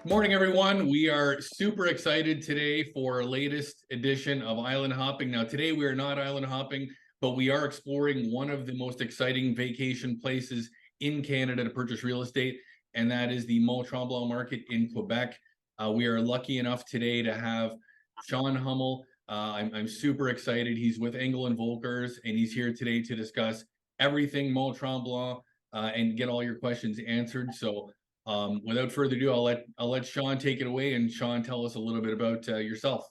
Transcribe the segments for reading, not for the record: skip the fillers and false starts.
Morning, everyone. We are super excited today for our latest edition of Island Hopping. Now, today we are not island hopping, but we are exploring one of the most exciting vacation places in Canada to purchase real estate, and that is the Mont Tremblant market in Quebec. We are lucky enough today to have Sean Hummell. I'm super excited. He's with Engel Völkers, and he's here today to discuss everything Mont Tremblant and get all your questions answered. So without further ado, I'll let Sean take it away, and Sean, tell us a little bit about yourself.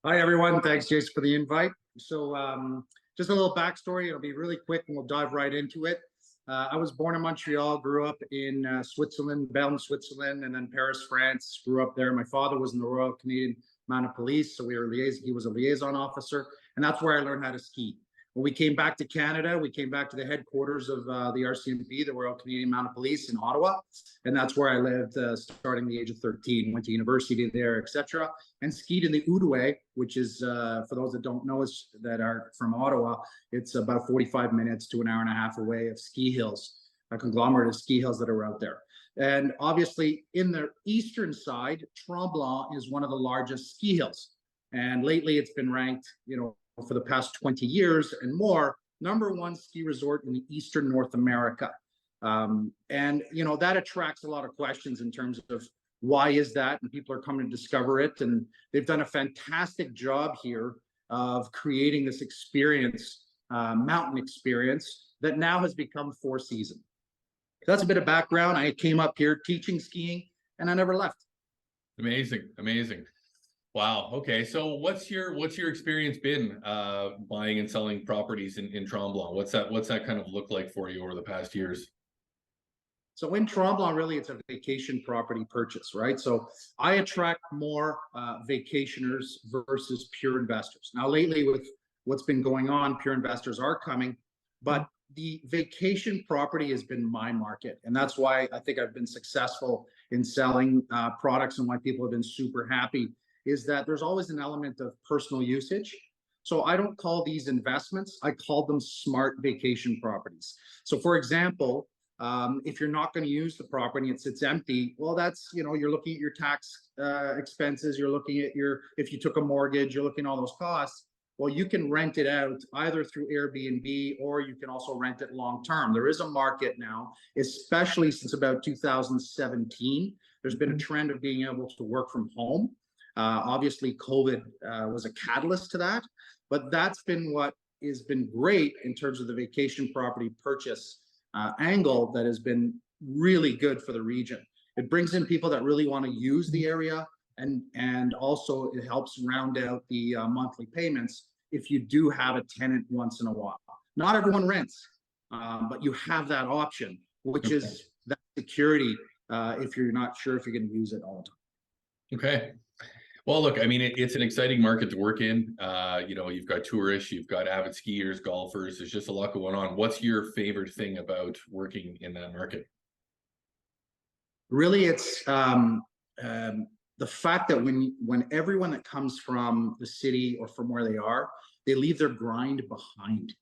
Hi, everyone. Thanks, Jason, for the invite. So just a little backstory. It'll be really quick, and we'll dive right into it. I was born in Montreal, grew up in Switzerland, Bern, Switzerland, and then Paris, France. Grew up there. My father was in the Royal Canadian Mounted Police, so he was a liaison officer, and that's where I learned how to ski. When we came back to Canada, we came back to the headquarters of the RCMP, the Royal Canadian Mounted Police in Ottawa. And that's where I lived starting the age of 13, went to university there, etc. And skied in the Outaouais, which is, for those that don't know us that are from Ottawa, it's about 45 minutes to an hour and a half away of ski hills, a conglomerate of ski hills that are out there. And obviously in the eastern side, Tremblant is one of the largest ski hills. And lately it's been ranked, for the past 20 years and more, #1 ski resort in the Eastern North America. And, that attracts a lot of questions in terms of why is that? And people are coming to discover it. And they've done a fantastic job here of creating this experience, mountain experience that now has become 4-season. That's a bit of background. I came up here teaching skiing and I never left. Amazing. Wow. Okay. So what's your experience been buying and selling properties in Tremblant? What's that kind of look like for you over the past years? So in Tremblant, really, it's a vacation property purchase, right? So I attract more vacationers versus pure investors. Now, lately, with what's been going on, pure investors are coming, but the vacation property has been my market. And that's why I think I've been successful in selling products and why people have been super happy is that there's always an element of personal usage. So I don't call these investments, I call them smart vacation properties. So for example, if you're not going to use the property, it sits empty, well, that's, you're looking at your tax expenses, you're looking at if you took a mortgage, you're looking at all those costs. Well, you can rent it out either through Airbnb or you can also rent it long-term. There is a market now, especially since about 2017. There's been a trend of being able to work from home. Obviously, COVID was a catalyst to that, but that's been what has been great in terms of the vacation property purchase angle that has been really good for the region. It brings in people that really want to use the area, and also it helps round out the monthly payments if you do have a tenant once in a while. Not everyone rents, but you have that option, which is that security if you're not sure if you're going to use it all the time. Okay. Well, look, I mean, it's an exciting market to work in. You've got tourists, you've got avid skiers, golfers. There's just a lot going on. What's your favorite thing about working in that market? Really, it's the fact that when everyone that comes from the city or from where they are, they leave their grind behind.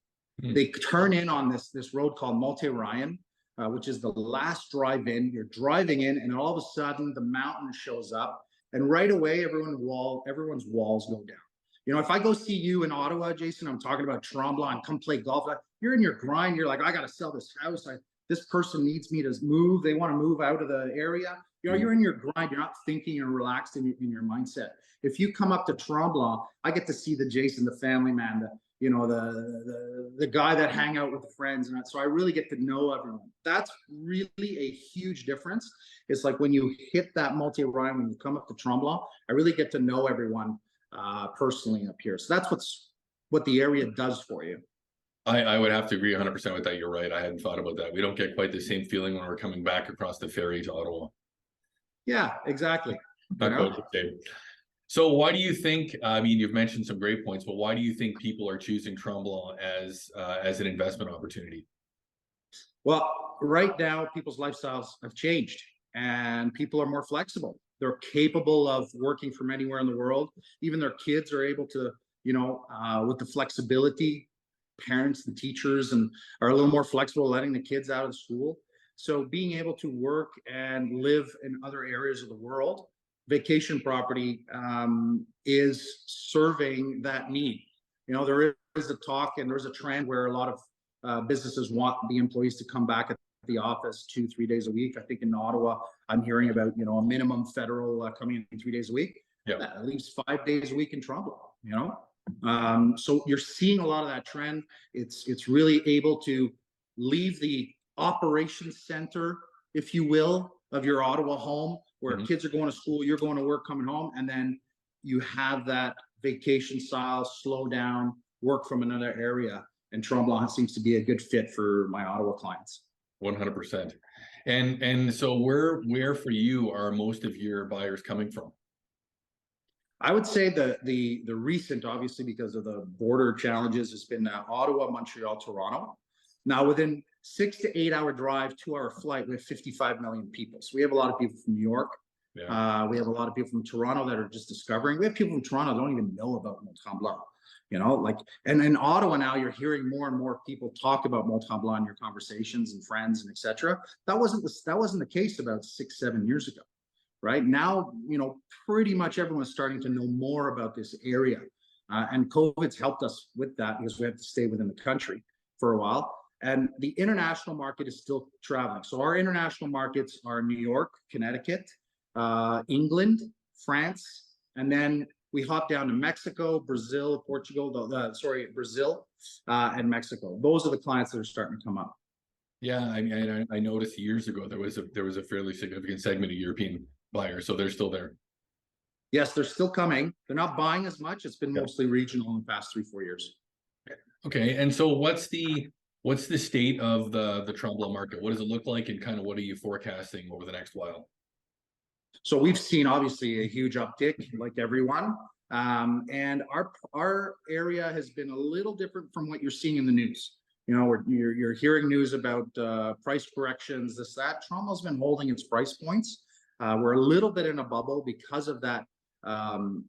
They turn in on this road called Mont Tremblant, which is the last drive in. You're driving in, and all of a sudden the mountain shows up. And right away, everyone's walls go down. If I go see you in Ottawa, Jason, I'm talking about Tremblant, come play golf. You're in your grind. You're like, I got to sell this house. This person needs me to move. They want to move out of the area. You're in your grind. You're not thinking. You're relaxed in your mindset. If you come up to Tremblant, I get to see the Jason, the family man, the guy that hang out with the friends, and so I really get to know everyone. That's really a huge difference. It's like when you hit that multi-rhyme, when you come up to Tremblant, I really get to know everyone personally up here. So that's what the area does for you. I would have to agree 100% with that. You're right. I hadn't thought about that. We don't get quite the same feeling when we're coming back across the ferry to Ottawa. Yeah, exactly. Not quite the same. So why do you think, I mean, you've mentioned some great points, but why do you think people are choosing Tremblant as an investment opportunity? Well, right now, people's lifestyles have changed and people are more flexible. They're capable of working from anywhere in the world. Even their kids are able to, with the flexibility, parents and teachers are a little more flexible letting the kids out of school. So being able to work and live in other areas of the world, vacation property is serving that need. You know, there is a talk and there's a trend where a lot of businesses want the employees to come back at the office 2-3 days a week. I think in Ottawa, I'm hearing about, you know, a minimum federal coming in 3 days a week. Yeah. That leaves 5 days a week in Tremblant, you know. So you're seeing a lot of that trend. It's really able to leave the operations center, if you will, of your Ottawa home, where kids are going to school, you're going to work, coming home, and then you have that vacation style, slow down, work from another area. And Tremblant seems to be a good fit for my Ottawa clients. 100%. And so where for you are most of your buyers coming from? I would say the recent, obviously because of the border challenges, has been Ottawa, Montreal, Toronto. Now within 6 to 8 hour drive, 2 hour flight, we have 55 million people. So we have a lot of people from New York. Yeah. We have a lot of people from Toronto that are just discovering. We have people from Toronto that don't even know about Mont Tremblant. You know, like, and in Ottawa now, you're hearing more and more people talk about Mont Tremblant in your conversations and friends and etc. That wasn't the case about 6-7 years ago. Right now, you know, pretty much everyone's starting to know more about this area, and COVID's helped us with that because we have to stay within the country for a while. And the international market is still traveling. So our international markets are New York, Connecticut, England, France, and then we hop down to Mexico, Brazil, Portugal, Brazil, and Mexico. Those are the clients that are starting to come up. Yeah, I mean, I noticed years ago there was a fairly significant segment of European buyers, so they're still there. Yes, they're still coming. They're not buying as much. It's been mostly regional in the past 3-4 years. Okay, and so what's the state of the Tremblant market? What does it look like, and kind of what are you forecasting over the next while? So we've seen obviously a huge uptick, like everyone, and our area has been a little different from what you're seeing in the news. You know, you're hearing news about price corrections, this, that. Tremblant's been holding its price points. We're a little bit in a bubble because of that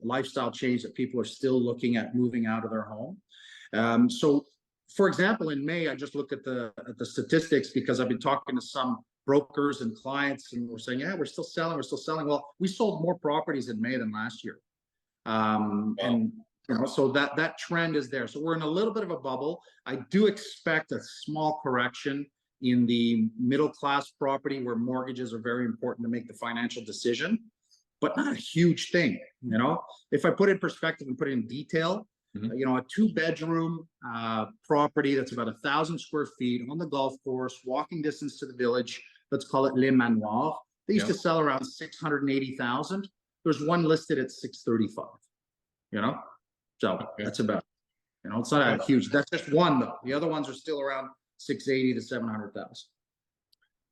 lifestyle change that people are still looking at moving out of their home. So, for example, in May, I just looked at the statistics because I've been talking to some brokers and clients, and we're saying, yeah, we're still selling. Well, we sold more properties in May than last year, and you know, so that trend is there. So we're in a little bit of a bubble. I do expect a small correction in the middle class property where mortgages are very important to make the financial decision, but not a huge thing. You know, if I put it in perspective and put it in detail, you know, a 2-bedroom property that's about 1,000 square feet on the golf course, walking distance to the village. Let's call it Les Manoirs. They used to sell around 680,000. There's one listed at 635. You know, so that's about. You know, it's not a huge. That's just one though. The other ones are still around 680 to 700,000.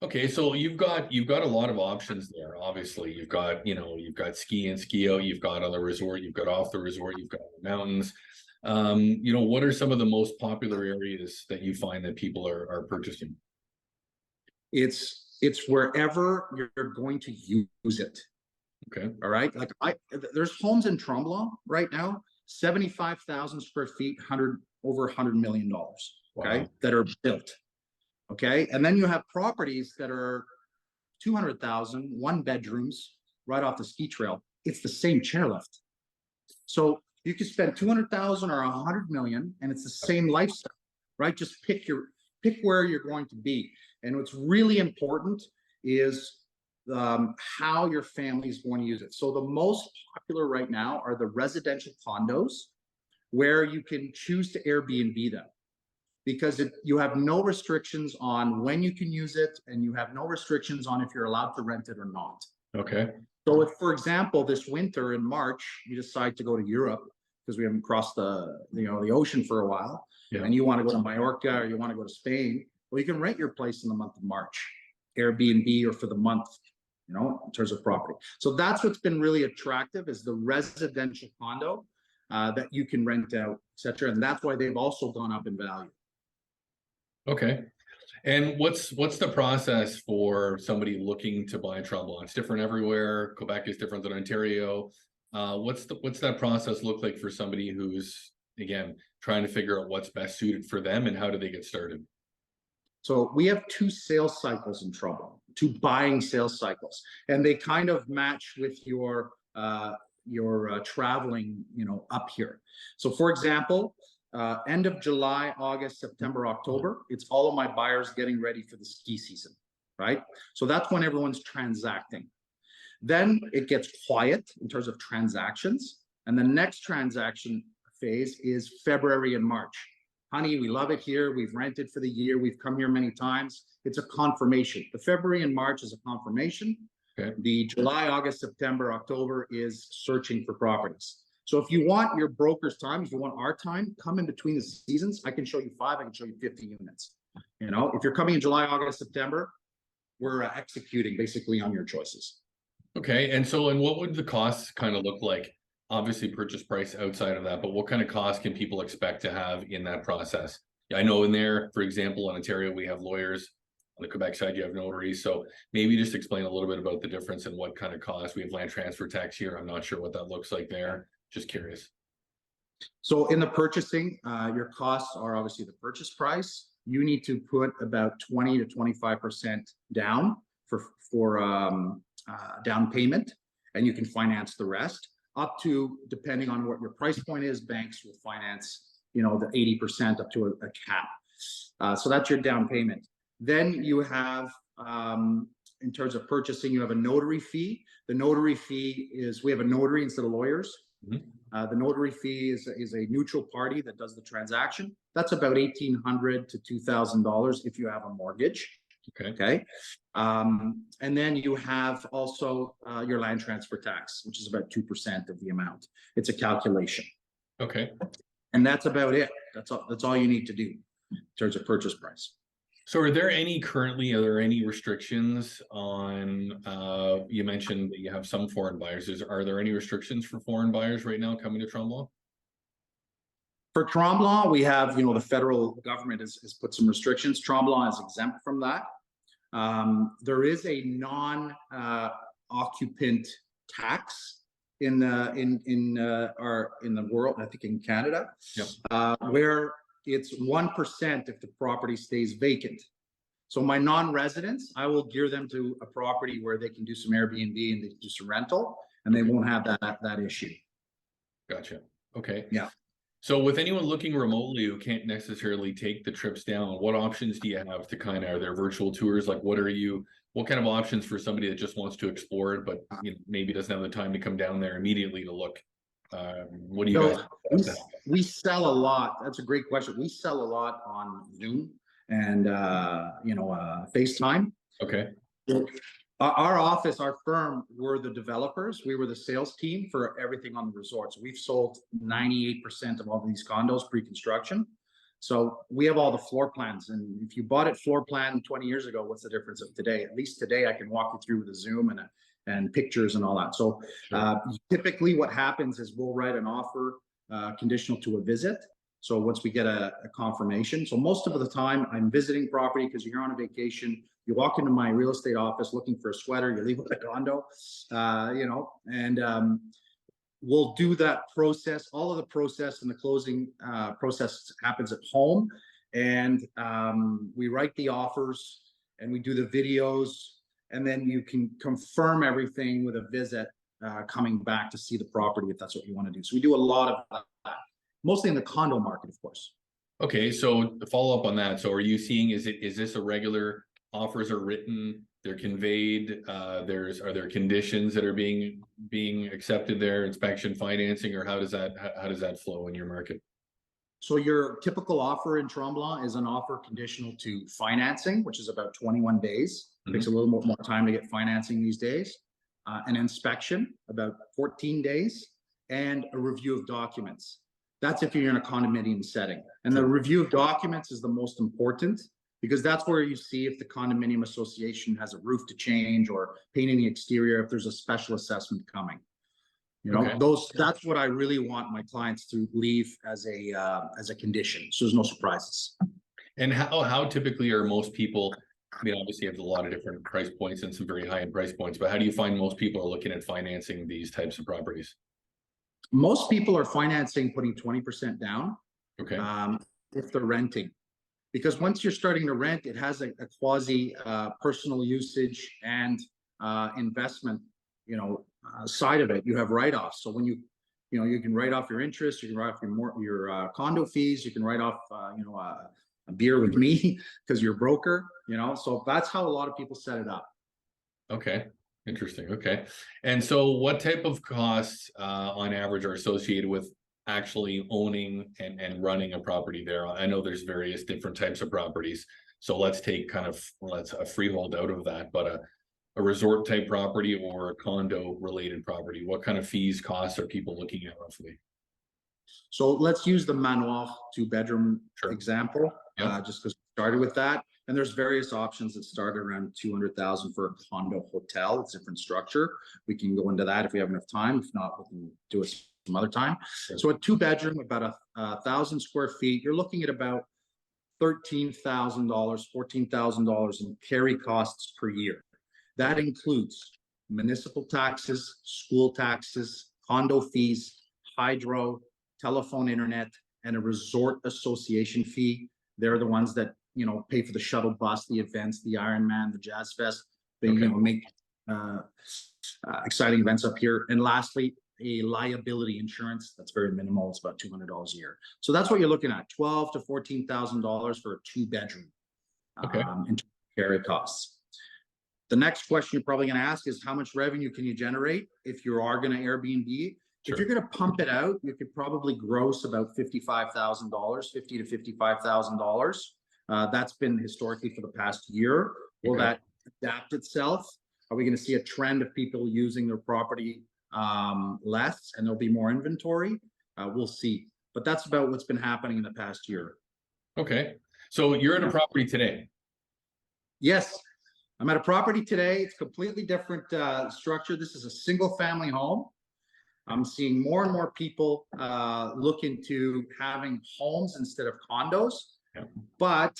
Okay, so you've got a lot of options there. Obviously, you've got ski and ski out, you've got on the resort, you've got off the resort, you've got the mountains. You know, what are some of the most popular areas that you find that people are purchasing? It's wherever you're going to use it. Okay. All right. Like there's homes in Tremblant right now, 75,000 square feet, over $100 million. Okay, that are built. Okay, and then you have properties that are 200,000, 1-bedrooms, right off the ski trail. It's the same chairlift. So you can spend 200,000 or 100 million, and it's the same lifestyle, right? Just pick where you're going to be. And what's really important is how your family is going to use it. So the most popular right now are the residential condos, where you can choose to Airbnb them, because you have no restrictions on when you can use it, and you have no restrictions on if you're allowed to rent it or not. Okay. So if, for example, this winter in March, you decide to go to Europe because we haven't crossed the ocean for a while, and you want to go to Mallorca or you want to go to Spain, well, you can rent your place in the month of March, Airbnb, or for the month, you know, in terms of property. So that's what's been really attractive, is the residential condo that you can rent out, etc. And that's why they've also gone up in value. Okay. And what's the process for somebody looking to buy Tremblant? It's different everywhere. Quebec is different than Ontario. What's that process look like for somebody who's, again, trying to figure out what's best suited for them, and how do they get started? So we have two sales cycles in Tremblant, two buying sales cycles, and they kind of match with your traveling, up here. So for example, end of July, August, September, October, it's all of my buyers getting ready for the ski season, right? So that's when everyone's transacting. Then it gets quiet in terms of transactions. And the next transaction phase is February and March. Honey, we love it here. We've rented for the year. We've come here many times. It's a confirmation. The February and March is a confirmation. Okay. The July, August, September, October is searching for properties. So if you want your broker's time, if you want our time, come in between the seasons. I can show you 5, I can show you 50 units. If you're coming in July, August, September, we're executing basically on your choices. Okay. And what would the costs kind of look like? Obviously purchase price outside of that, but what kind of cost can people expect to have in that process? I know in there, for example, in Ontario, we have lawyers. On the Quebec side, you have notaries. So maybe just explain a little bit about the difference and what kind of cost. We have land transfer tax here. I'm not sure what that looks like there. Just curious. So in the purchasing, your costs are obviously the purchase price. You need to put about 20 to 25% down for down payment, and you can finance the rest. Up to, depending on what your price point is, banks will finance, the 80% up to a cap. So that's your down payment. Then you have, in terms of purchasing, you have a notary fee. The notary fee is, we have a notary instead of lawyers. The notary fee is a neutral party that does the transaction. That's about $1,800 to $2,000 if you have a mortgage. Okay. And then you have also your land transfer tax, which is about 2% of the amount. It's a calculation. Okay. And that's about it. That's all you need to do in terms of purchase price. So are there any restrictions on, you mentioned that you have some foreign buyers. Are there any restrictions for foreign buyers right now coming to Tremblant? For Tremblant, we have, the federal government has put some restrictions. Tremblant is exempt from that. There is a non-occupant tax in the world, I think in Canada, where it's 1% if the property stays vacant. So my non-residents, I will gear them to a property where they can do some Airbnb and they can do some rental, and they won't have that issue. Gotcha. Okay. Yeah. So with anyone looking remotely who can't necessarily take the trips down, what options do you have to are there virtual tours? Like what kind of options for somebody that just wants to explore it, but maybe doesn't have the time to come down there immediately to look? What do you guys? We sell a lot. That's a great question. We sell a lot on Zoom and FaceTime. Okay. Our office, our firm, were the developers. We were the sales team for everything on the resorts. We've sold 98% of all of these condos pre-construction. So we have all the floor plans. And if you bought it floor plan 20 years ago, what's the difference of today? At least today, I can walk you through with a Zoom and pictures and all that. So typically what happens is we'll write an offer conditional to a visit. So once we get a confirmation, so most of the time I'm visiting property because you're on a vacation. You walk into my real estate office looking for a sweater, you leave with a condo, and we'll do that process. All of the process and the closing process happens at home. And we write the offers and we do the videos, and then you can confirm everything with a visit coming back to see the property if that's what you want to do. So we do a lot of that, mostly in the condo market, of course. Okay, so to follow up on that, so are you seeing, is this a regular, offers are written, they're conveyed, are there conditions that are being accepted there, inspection, financing, or how does that flow in your market? So your typical offer in Tremblant is an offer conditional to financing, which is about 21 days. It takes a little more time to get financing these days. An inspection, about 14 days, and a review of documents. That's if you're in a condominium setting. And the review of documents is the most important, because that's where you see if the condominium association has a roof to change or painting the exterior, if there's a special assessment coming. That's what I really want my clients to leave as a condition. So there's no surprises. And how typically are most people, I mean, obviously you have a lot of different price points and some very high-end price points, but how do you find most people are looking at financing these types of properties? Most people are financing, putting 20% down. Okay. If they're renting. because once you're starting to rent, it has a quasi personal usage and investment, side of it. You have write-offs. So when you can write off your interest, you can write off your condo fees, you can write off, a beer with me because you're a broker, so that's how a lot of people set it up. Okay, interesting. Okay. And so what type of costs on average are associated with actually owning and running a property there? I know there's various different types of properties. So let's take let's a freehold out of that, but a resort type property or a condo related property, what kind of fees, costs are people looking at roughly? So let's use the manoir 2-bedroom Sure. example, Yep. just because we started with that. And there's various options that start around 200,000 for a condo hotel. It's a different structure. We can go into that if we have enough time. If not, we can do it some other time. Sure. So a 2-bedroom, about 1,000 square feet, you're looking at about $13,000, $14,000 in carry costs per year. That includes municipal taxes, school taxes, condo fees, hydro, telephone, internet, and a resort association fee. They're the ones that pay for the shuttle bus, the events, the Ironman, the Jazz Fest. They make exciting events up here. And lastly, a liability insurance that's very minimal. It's about $200 a year. So that's what you're looking at: $12,000 to $14,000 for a 2-bedroom. Okay. In carry costs. The next question you're probably going to ask is, how much revenue can you generate if you are going to Airbnb? Sure. If you're going to pump it out, you could probably gross about $55,000, $50,000 to $55,000. That's been historically for the past year. Will that adapt itself? Are we going to see a trend of people using their property less, and there'll be more inventory? We'll see. But that's about what's been happening in the past year. Okay. So you're in a property today? Yes. I'm at a property today. It's completely different structure. This is a single family home. I'm seeing more and more people look into having homes instead of condos. Yeah. But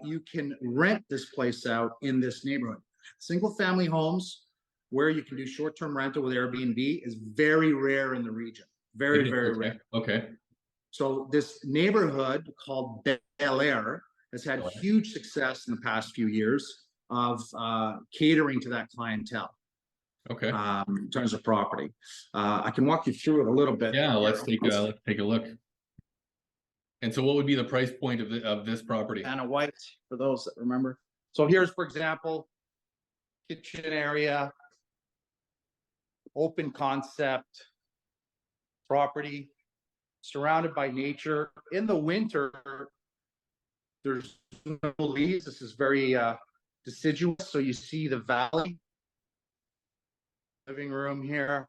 you can rent this place out in this neighborhood. Single family homes where you can do short-term rental with Airbnb is very rare in the region. Very, very rare. Okay. So this neighborhood called Bel Air has had huge success in the past few years of catering to that clientele. Okay. In terms of property, I can walk you through it a little bit. Yeah, let's take a look. And so, what would be the price point of this property? And a white, for those that remember. So here's, for example, kitchen area, open concept property, surrounded by nature. In the winter, there's no leaves. This is very deciduous. So you see the valley. Living room here.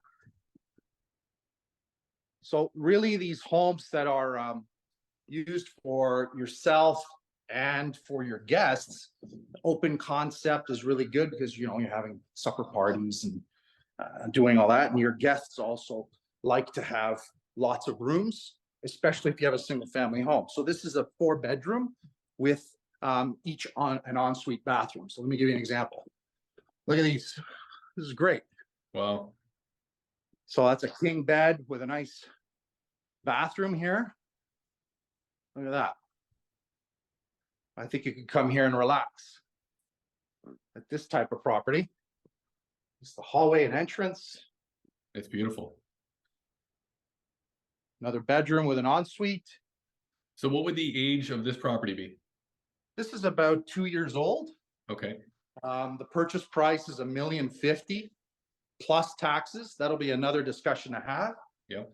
So really, these homes that are used for yourself and for your guests, open concept is really good because you're having supper parties and doing all that, and your guests also like to have lots of rooms, especially if you have a single family home. So this is a 4-bedroom with each an ensuite bathroom. So let me give you an example. Look at these. This is great. Wow. So that's a king bed with a nice bathroom here. Look at that. I think you can come here and relax at this type of property. It's the hallway and entrance. It's beautiful. Another bedroom with an ensuite. So what would the age of this property be? This is about 2 years old. Okay. The purchase price is $1,050,000 plus taxes. That'll be another discussion to have. Yeah.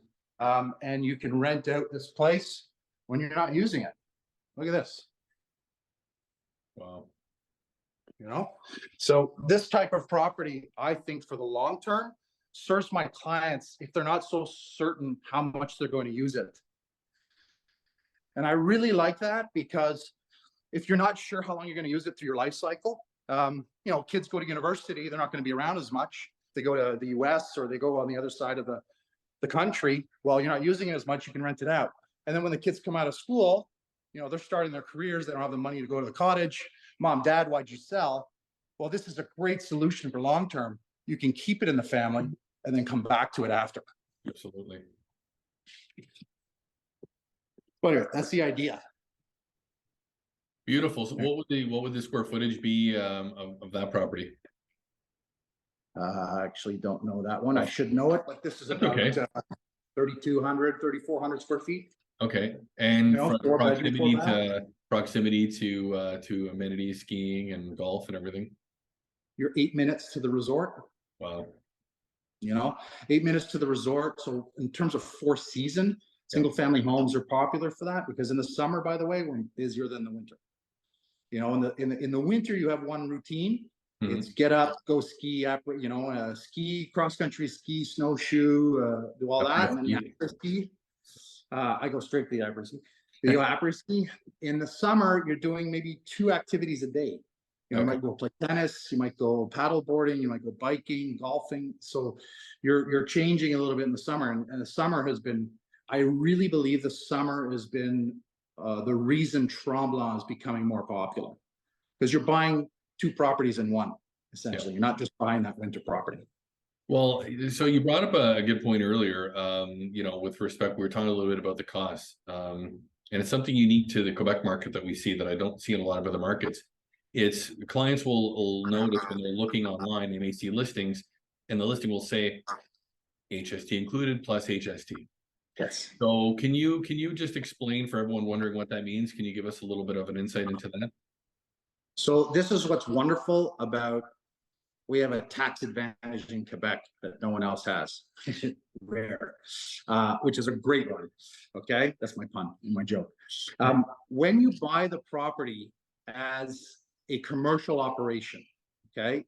And you can rent out this place when you're not using it. Look at this. Wow. So this type of property, I think, for the long term, serves my clients if they're not so certain how much they're going to use it. And I really like that because if you're not sure how long you're going to use it through your life cycle, kids go to university, they're not going to be around as much. They go to the US or they go on the other side of the country. Well, you're not using it as much, you can rent it out. And then when the kids come out of school, they're starting their careers, they don't have the money to go to the cottage. Mom, Dad, why'd you sell? Well, this is a great solution for long term. You can keep it in the family and then come back to it after. Absolutely. But anyway, that's the idea. Beautiful. So what would the square footage be of that property? I actually don't know that one. I should know it, but this is That's about okay. 3,200, 3,400 square feet. Okay. And You know, from 4 bedroom, 4 bath. proximity to amenities, skiing and golf and everything. You're 8 minutes to the resort. Wow. You know, 8 minutes to the resort. So in terms of four season, Yeah. single family homes are popular for that, because in the summer, by the way, we're busier than the winter. You know, in the winter, you have one routine. Mhm. It's get up, go ski, ski, cross country ski, snowshoe, do all that, and then Après-ski. après ski. I go straight to the après ski. The après ski. In the summer, you're doing maybe 2 activities a day. You know, you Okay. might go play tennis, you might go paddle boarding, you might go biking, golfing. So you're changing a little bit in the summer, and the summer has been. I really believe the summer has been the reason Tremblant is becoming more popular, because you're buying 2 properties in one, essentially. Yeah. You're not just buying that winter property. Well, so you brought up a good point earlier. With respect, we were talking a little bit about the costs. And it's something unique to the Quebec market that we see that I don't see in a lot of other markets. It's clients will notice when they're looking online, they may see listings, and the listing will say HST included plus HST. Yes. So can you just explain for everyone wondering what that means? Can you give us a little bit of an insight into that? So this is what's wonderful about, we have a tax advantage in Quebec that no one else has. Rare, which is a great one. Okay, that's my pun and my joke. When you buy the property as a commercial operation, okay,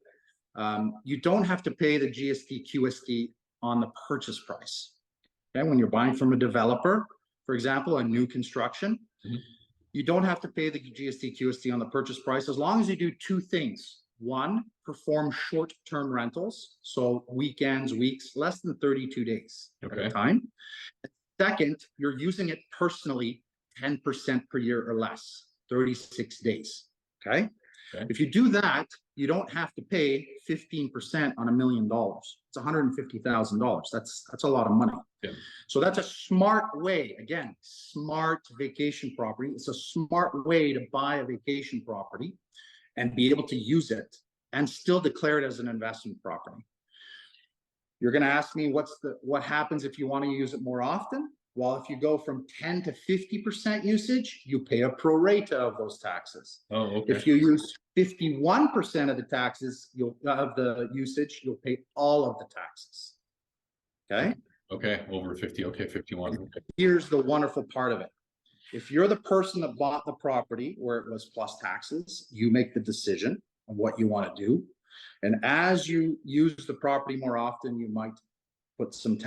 you don't have to pay the GST, QST on the purchase price. Okay, when you're buying from a developer, for example, a new construction, Mhm. you don't have to pay the GST, QST on the purchase price, as long as you do 2 things. One, perform short-term rentals, so weekends, weeks, less than 32 days at Okay. a time. Second, you're using it personally 10% per year or less, 36 days. Okay. Okay. If you do that, you don't have to pay 15% on $1 million. It's $150,000. That's a lot of money. Yeah. So that's a smart way, again, smart vacation property. It's a smart way to buy a vacation property and be able to use it and still declare it as an investment property. You're going to ask me what happens if you want to use it more often? Well, if you go from 10 to 50% usage, you pay a pro rata of those taxes. Oh, okay. If you use 51% of the taxes, of the usage, you'll pay all of the taxes. Okay. Okay. Over 50. Okay. 51. Okay. Here's the wonderful part of it. If you're the person that bought the property where it was plus taxes, you make the decision of what you want to do. And as you use the property more often, you might put some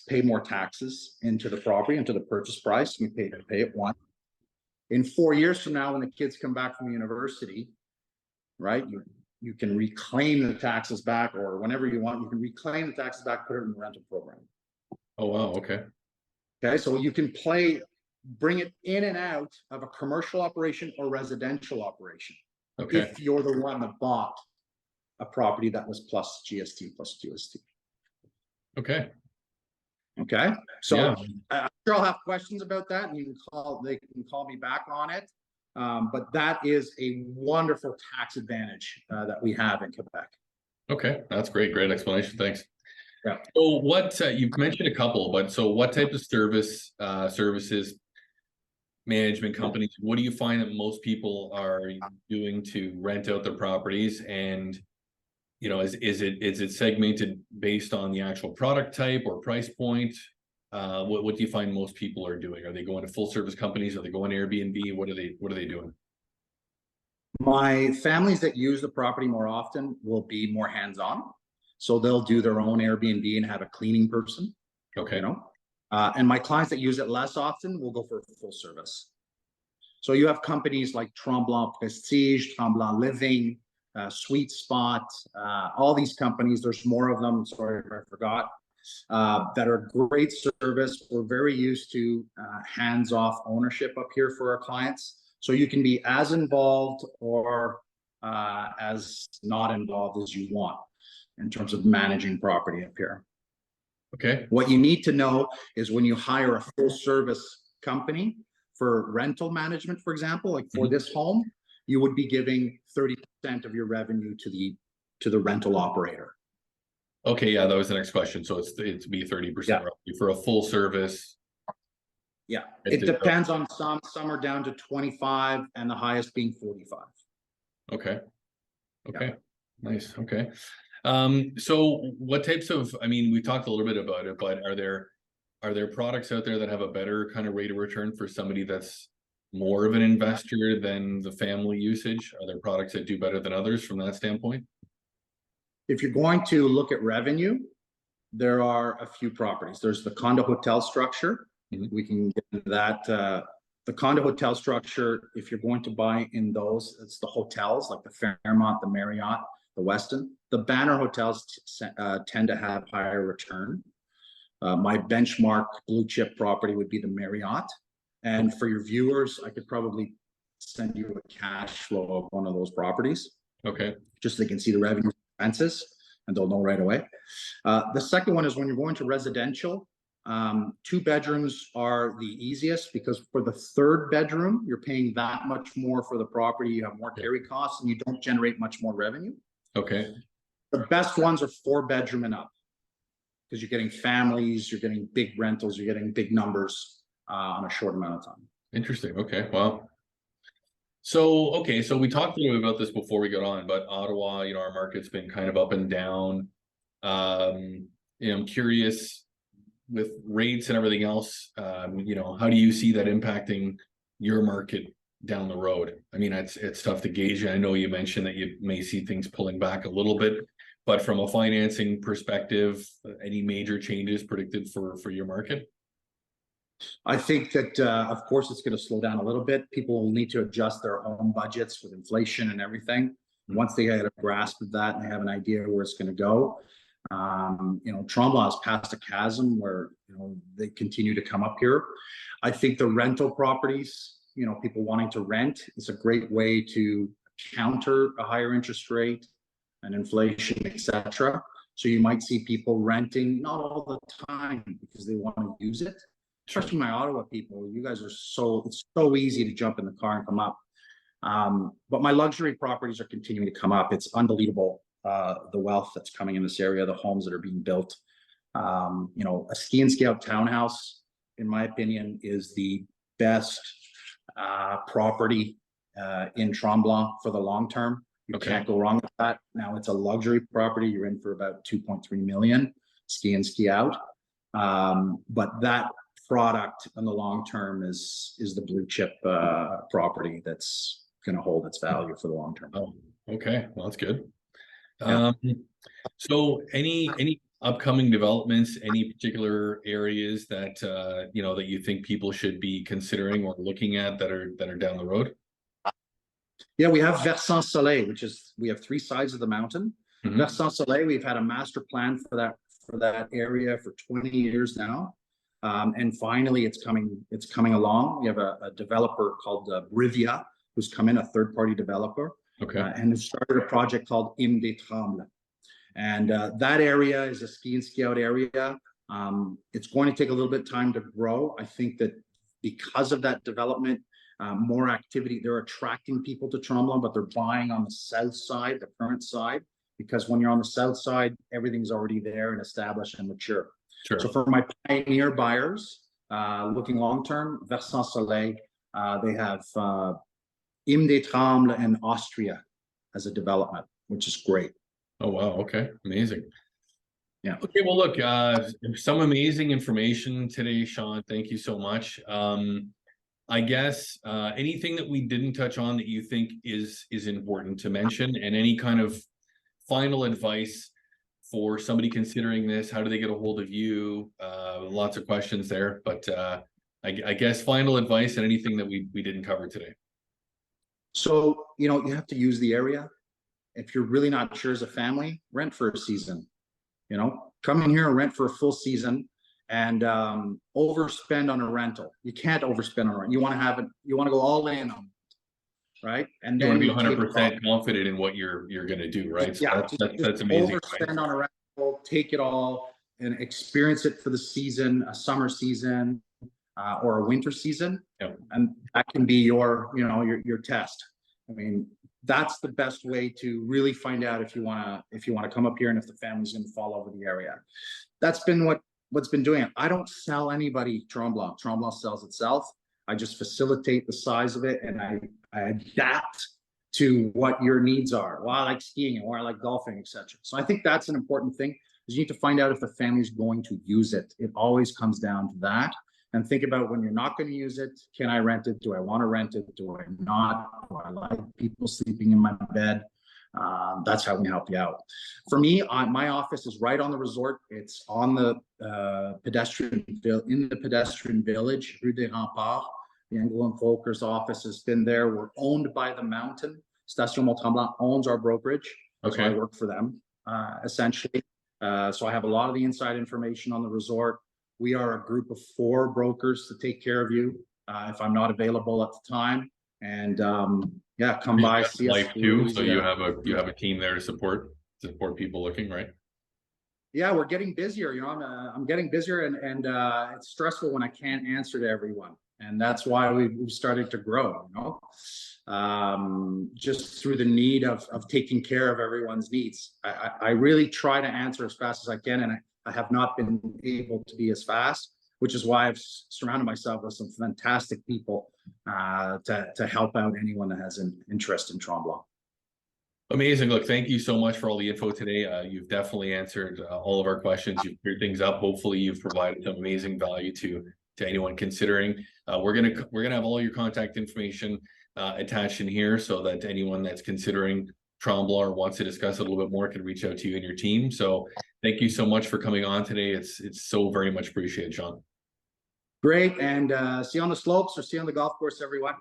pay more taxes into the property, into the purchase price. You pay it once. In 4 years from now, when the kids come back from university, right, you can reclaim the taxes back, or whenever you want, you can reclaim the taxes back, put it in the rental program. Oh, wow. Okay. Okay, so you can bring it in and out of a commercial operation or residential operation. Okay. If you're the one that bought a property that was plus GST plus QST. Okay. Okay, so Yeah. I'm sure I'll have questions about that, and they can call me back on it. But that is a wonderful tax advantage that we have in Quebec. Okay. That's great. Great explanation. Thanks. Yeah. So what you've mentioned a couple, but so what type of services, management companies, what do you find that most people are doing to rent out their properties? And is it segmented based on the actual product type or price point? What do you find most people are doing? Are they going to full service companies? Are they going to Airbnb? What are they doing? My families that use the property more often will be more hands-on. So they'll do their own Airbnb and have a cleaning person. Okay. And my clients that use it less often will go for full service. So you have companies like Tremblant Prestige, Tremblant Living, Sweet Spot, all these companies. There's more of them. Sorry if I forgot. That are great service. We're very used to hands-off ownership up here for our clients. So you can be as involved or as not involved as you want in terms of managing property up here. Okay. What you need to know is when you hire a full service company for rental management, for example, like for this home, you would be giving 30% of your revenue to the rental operator. Okay, yeah, that was the next question. So it's be 30% roughly for a full service. Yeah, it depends on some are down to 25 and the highest being 45. Okay. Okay. Nice. Okay. So what types of, I mean, we talked a little bit about it, but are there products out there that have a better kind of rate of return for somebody that's more of an investor than the family usage? Are there products that do better than others from that standpoint? If you're going to look at revenue, there are a few properties. There's the condo hotel structure. We can get into that. The condo hotel structure, if you're going to buy in those, it's the hotels like the Fairmont, the Marriott, the Westin. The banner hotels tend to have higher return. My benchmark blue chip property would be the Marriott. And for your viewers, I could probably send you a cash flow of one of those properties. Okay. Just so they can see the revenue expenses and they'll know right away. The second one is when you're going to residential, 2 bedrooms are the easiest because for the 3rd bedroom, you're paying that much more for the property. You have more carry costs and you don't generate much more revenue. Okay. The best ones are 4-bedroom and up because you're getting families, you're getting big rentals, you're getting big numbers on a short amount of time. Interesting. Okay. Wow. So, okay. So we talked a little bit about this before we got on, but Ottawa, you know, our market's been kind of up and down. You know, I'm curious with rates and everything else, you know, how do you see that impacting your market down the road? I mean, it's tough to gauge. I know you mentioned that you may see things pulling back a little bit, but from a financing perspective, any major changes predicted for your market? I think that, of course, it's going to slow down a little bit. People will need to adjust their home budgets with inflation and everything. Once they get a grasp of that and they have an idea where it's going to go, you know, Tremblant has passed a chasm where, you know, they continue to come up here. I think the rental properties, you know, people wanting to rent is a great way to counter a higher interest rate and inflation, etc. So you might see people renting, not all the time because they want to use it. Especially my Ottawa people, you guys are it's so easy to jump in the car and come up. But my luxury properties are continuing to come up. It's unbelievable, the wealth that's coming in this area, the homes that are being built. You know, a ski and scout townhouse, in my opinion, is the best property in Tremblant for the long term. You can't go wrong with that. Now it's a luxury property. You're in for about 2.3 million, ski and ski out. But that product in the long term is the blue chip property that's going to hold its value for the long term. Oh, okay. Well, that's good. Yeah. So any upcoming developments, any particular areas that you know that you think people should be considering or looking at that are down the road? Yeah, we have Versant Soleil, which is we have 3 sides of the mountain. Versant Soleil, we've had a master plan for that area for 20 years now. And finally, it's coming along. We have a developer called Brivia, who's come in, a third-party developer, and has started a project called Mont Tremblant. And that area is a ski and ski out area. It's going to take a little bit of time to grow. I think that because of that development, more activity, they're attracting people to Tremblant, but they're buying on the south side, the current side, because when you're on the south side, everything's already there and established and mature. Sure. So for my pioneer buyers, looking long-term, Versant Soleil, they have Mont Tremblant in Austria as a development, which is great. Oh, wow. Okay. Amazing. Yeah. Okay. Well, look, some amazing information today, Sean. Thank you so much. I guess anything that we didn't touch on that you think is important to mention, and any kind of final advice for somebody considering this? How do they get a hold of you? Lots of questions there, but I guess final advice and anything that we didn't cover today. So, you know, you have to use the area. If you're really not sure as a family, rent for a season. You know, come in here and rent for a full season and overspend on a rental. You can't overspend on rent. You want to have it, you want to go all in on it, right? And You then want to be 100% confident in what you're going to do, right? So yeah, that's amazing. Overspend on a rental, take it all and experience it for the season, a summer season or a winter season. Yep. And that can be your, you know, your test. I mean, that's the best way to really find out if you want to come up here and if the family's going to fall over the area. That's been what's been doing it. I don't sell anybody Tremblant. Tremblant sells itself. I just facilitate the size of it, and I adapt to what your needs are. Well, I like skiing, or I like golfing, etc. So I think that's an important thing, is you need to find out if the family's going to use it. It always comes down to that. And think about when you're not going to use it. Can I rent it? Do I want to rent it? Do I not? Do I like people sleeping in my bed? That's how we help you out. For me, my office is right on the resort. It's on the pedestrian village, Rue des Remparts. The Engel Völkers office has been there. We're owned by the mountain. Station Mont Tremblant owns our brokerage. Okay. So I work for them, essentially. So I have a lot of the inside information on the resort. We are a group of 4 brokers to take care of you if I'm not available at the time. And yeah, come by, see us. Life too. So you have a team there to support people looking, right? Yeah, we're getting busier. You know, I'm getting busier, and it's stressful when I can't answer to everyone. And that's why we've started to grow, you know, just through the need of taking care of everyone's needs. I really try to answer as fast as I can, and I have not been able to be as fast, which is why I've surrounded myself with some fantastic people to help out anyone that has an interest in Tremblant. Amazing. Look, thank you so much for all the info today. You've definitely answered all of our questions. You've cleared things up. Hopefully you've provided some amazing value to anyone considering. We're gonna have all your contact information attached in here, so that anyone that's considering Tremblant or wants to discuss it a little bit more can reach out to you and your team. So thank you so much for coming on today. It's so very much appreciated, Sean. Great, and see you on the slopes or see you on the golf course, everyone.